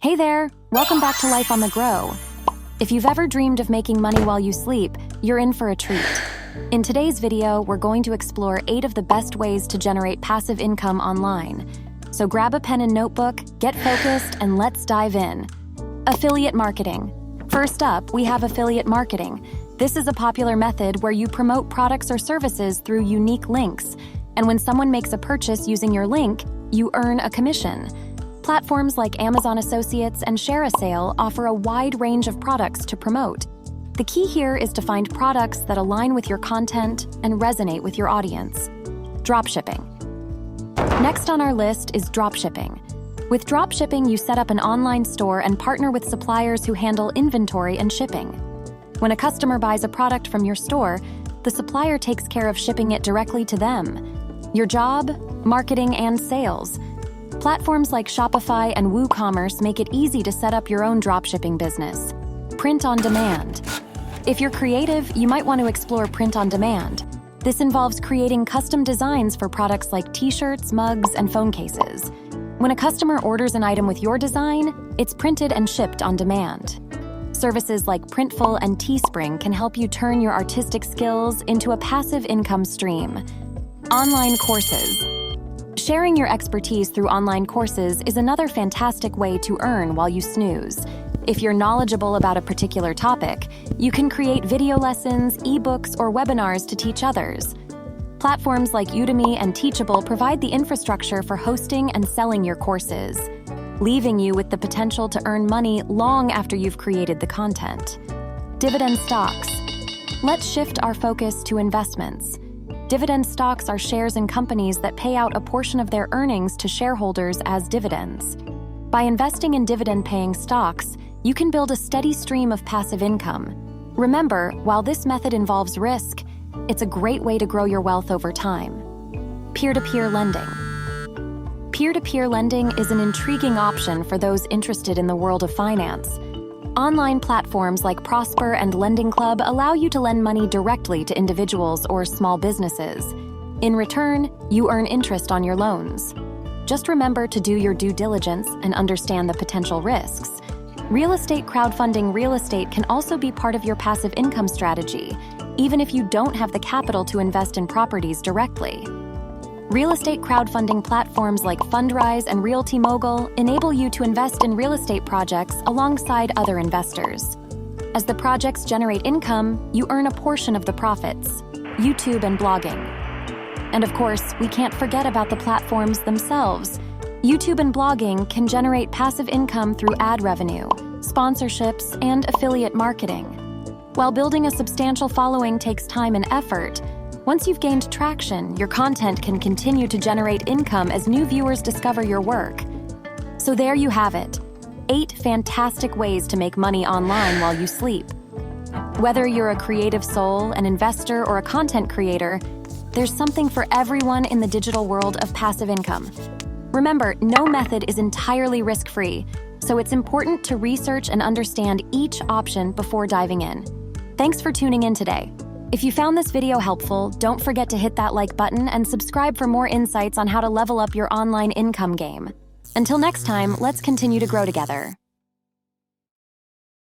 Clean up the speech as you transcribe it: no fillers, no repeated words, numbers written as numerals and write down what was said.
Hey there, welcome back to Life on the Grow. If you've ever dreamed of making money while you sleep, you're in for a treat. In today's video, we're going to explore 8 of the best ways to generate passive income online. So grab a pen and notebook, get focused, and let's dive in. Affiliate marketing. First up, we have affiliate marketing. This is a popular method where you promote products or services through unique links. And when someone makes a purchase using your link, you earn a commission. Platforms like Amazon Associates and ShareASale offer a wide range of products to promote. The key here is to find products that align with your content and resonate with your audience. Dropshipping. Next on our list is dropshipping. With dropshipping, you set up an online store and partner with suppliers who handle inventory and shipping. When a customer buys a product from your store, the supplier takes care of shipping it directly to them. Your job? Marketing and sales. Platforms like Shopify and WooCommerce make it easy to set up your own dropshipping business. Print on demand. If you're creative, you might want to explore print on demand. This involves creating custom designs for products like t-shirts, mugs, and phone cases. When a customer orders an item with your design, it's printed and shipped on demand. Services like Printful and Teespring can help you turn your artistic skills into a passive income stream. Online courses. Sharing your expertise through online courses is another fantastic way to earn while you snooze. If you're knowledgeable about a particular topic, you can create video lessons, ebooks, or webinars to teach others. Platforms like Udemy and Teachable provide the infrastructure for hosting and selling your courses, leaving you with the potential to earn money long after you've created the content. Dividen Stocks. Let's shift our focus to investments. Dividen stocks are shares in companies that pay out a portion of their earnings to shareholders as dividends. By investing in dividend-paying stocks, you can build a steady stream of passive income. Remember, while this method involves risk, it's a great way to grow your wealth over time. Peer-to-peer lending. Peer-to-peer lending is an intriguing option for those interested in the world of finance. Online platforms like Prosper and Lending Club allow you to lend money directly to individuals or small businesses. In return, you earn interest on your loans. Just remember to do your due diligence and understand the potential risks. Real estate crowdfunding real estate can also be part of your passive income strategy, even if you don't have the capital to invest in properties directly. Real estate crowdfunding platforms like Fundrise and Realty Mogul enable you to invest in real estate projects alongside other investors. As the projects generate income, you earn a portion of the profits. YouTube and blogging. And of course, we can't forget about the platforms themselves. YouTube and blogging can generate passive income through ad revenue, sponsorships, and affiliate marketing. While building a substantial following takes time and effort, once you've gained traction, your content can continue to generate income as new viewers discover your work. So there you have it, 8 fantastic ways to make money online while you sleep. Whether you're a creative soul, an investor, or a content creator, there's something for everyone in the digital world of passive income. Remember, no method is entirely risk-free, so it's important to research and understand each option before diving in. Thanks for tuning in today. If you found this video helpful, don't forget to hit that like button and subscribe for more insights on how to level up your online income game. Until next time, let's continue to grow together.